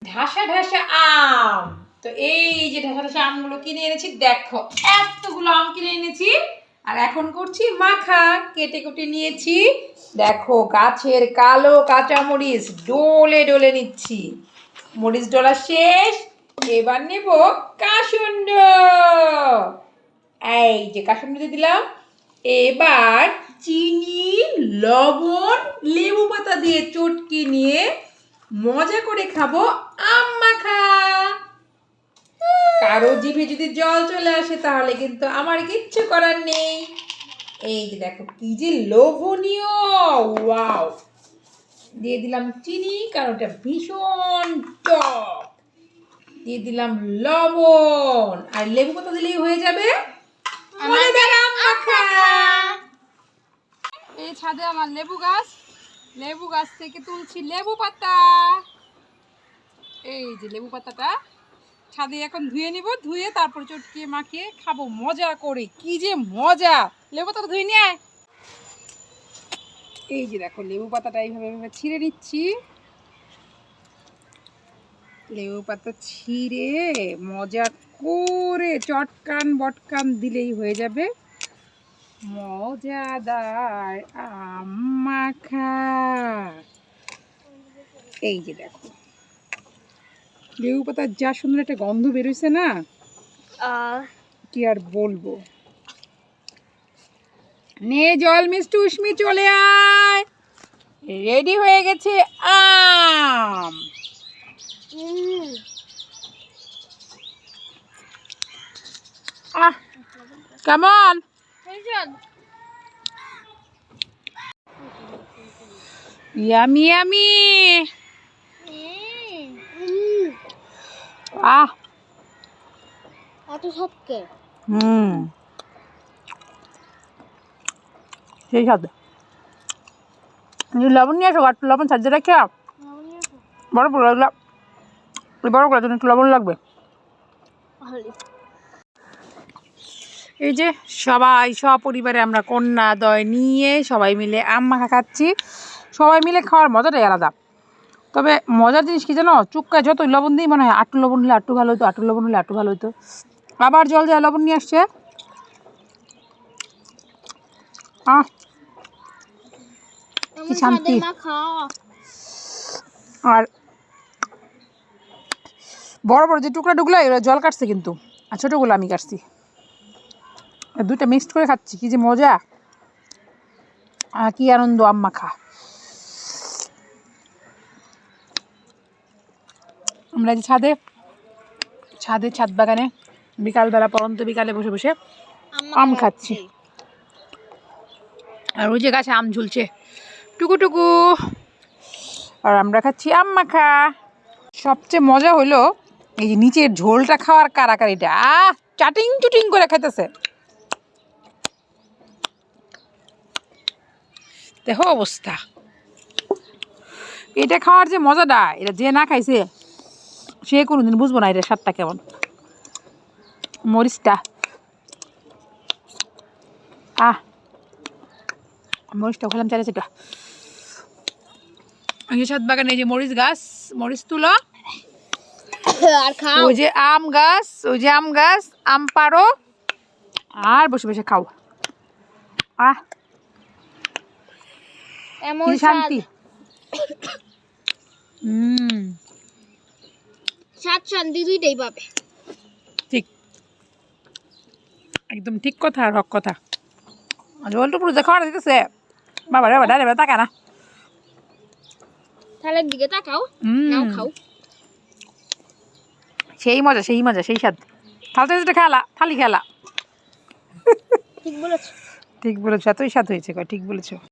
ঢাসা ঢাসা আম। তো এই যে ঢাসা ঢাসা আমগুলো কিনে এনেছি, দেখো এতগুলো আম কিনে এনেছি। আর এখন করছি মাখা, কেটে কুটে নিয়েছি। দেখো গাছের কালো কাঁচা মরিচ ডলে ডলে নিচ্ছি। মরিচ ডলা শেষ, এবার নেব কাসুন্ড। এই যে কাসুন্ড দিয়ে দিলাম। এবার চিনি, লবণ, লেবু পাতা দিয়ে চটকে নিয়ে মজা করে খাবো আম মাখা। কারো জিভে যদি জল চলে আসে তাহলে কিন্তু আমার কিচ্ছু করার নেই। এই যে দেখো কি যে লোভনীয়, ওয়াও। দিয়ে দিলাম চিনি কারণ ওটা ভীষণ টক। দিয়ে দিলাম লবণ আর লেবু পাতা দিলেই হয়ে যাবে মজাদার আম মাখা। এই ছাদে আমার লেবু গাছ থেকে তুলছি লেবু পাতা। এই যে লেবু পাতাটা ছাদে এখন ধুয়ে নিব, ধুয়ে তারপর চটকিয়ে মাখিয়ে খাবো মজা করে। কি যে মজা! লেবু পাতাটা ধুয়ে নিয়ে আয়। এই যে দেখো লেবু পাতাটা এইভাবে ছিঁড়ে নিচ্ছি। লেবু পাতা ছিঁড়ে মজা করে চটকান বটকান দিলেই হয়ে যাবে মজাদার আম মাখা। এই যে দেখো লেবু পাতার যা সুন্দর একটা গন্ধ বেরোইছে না, কি আর বলবো। নে জল মিষ্টি উষ্মি চলে আয়, রেডি হয়ে গেছে আম। কেমন? Yummy yummy. এত সবকে সেই স্বাদ। লবণ নিয়ে আসো, একটু লবণ সাজিয়ে রেখে বড় বড় বড়গুলোর জন্য একটু লবণ লাগবে। এই যে সবাই সপরিবারে আমরা কন্যাদয় নিয়ে সবাই মিলে আম মাখা খাচ্ছি। সবাই মিলে খাওয়ার মজাটাই আলাদা। তবে মজার জিনিস কি জানো, চুক্কায় যতই লবণ দিই মনে হয় আটটু লবণ হলে আটটু ভালো হতো, আটটু লবণ হলে আটটু ভালো হতো। আবার জল দেওয়া লবণ নিয়ে আসছে। কি শান্তি। আর বড় বড় যে টুকরা এরা জল কাটছে কিন্তু, আর ছোটোগুলো আমি কাটছি। দুইটা মিক্সড করে খাচ্ছি, কি যে মজা, কি আনন্দ আম মাখা। আমরা যে ছাদ বাগানে বিকালবেলা পরন্ত বিকালে বসে বসে আম খাচ্ছি। আর ওই যে গাছে আম ঝুলছে টুকু, আর আমরা খাচ্ছি আম মাখা। সবচেয়ে মজা হলো এই যে নিচের ঝোলটা খাওয়ার কারাকারিটা, চাটিং চুটিং করে খাইতেছে। দেখো অবস্থা, এটা খাওয়ার যে মজাটা, এটা যে না খাইছে সে কোনোদিন বুঝবো না এটা স্বাদটা কেমন। মরিচটা মরিচটা খেলাম চাইলে সেটা। ছাদ বাগানে এই যে মরিচ গাছ, মরিচ তুলো। ওই যে আম গাছ, আম পাড়ো আর বসে বসে খাও। কি শান্তি। স্বাদ শান্তি দুইটাই পাবে। ঠিক, একদম ঠিক কথা, রক কথা। জলটা পুরো যে খাওয়া দিতেছে বাবা রে, ডাইরে তাকা না, থালের দিকে তাকাও, নাও খাও। সেই মজা সেই স্বাদ। থালতে খেলা, থালি খেলা। ঠিক বলেছো, এতই স্বাদ হয়েছে, ঠিক বলেছো।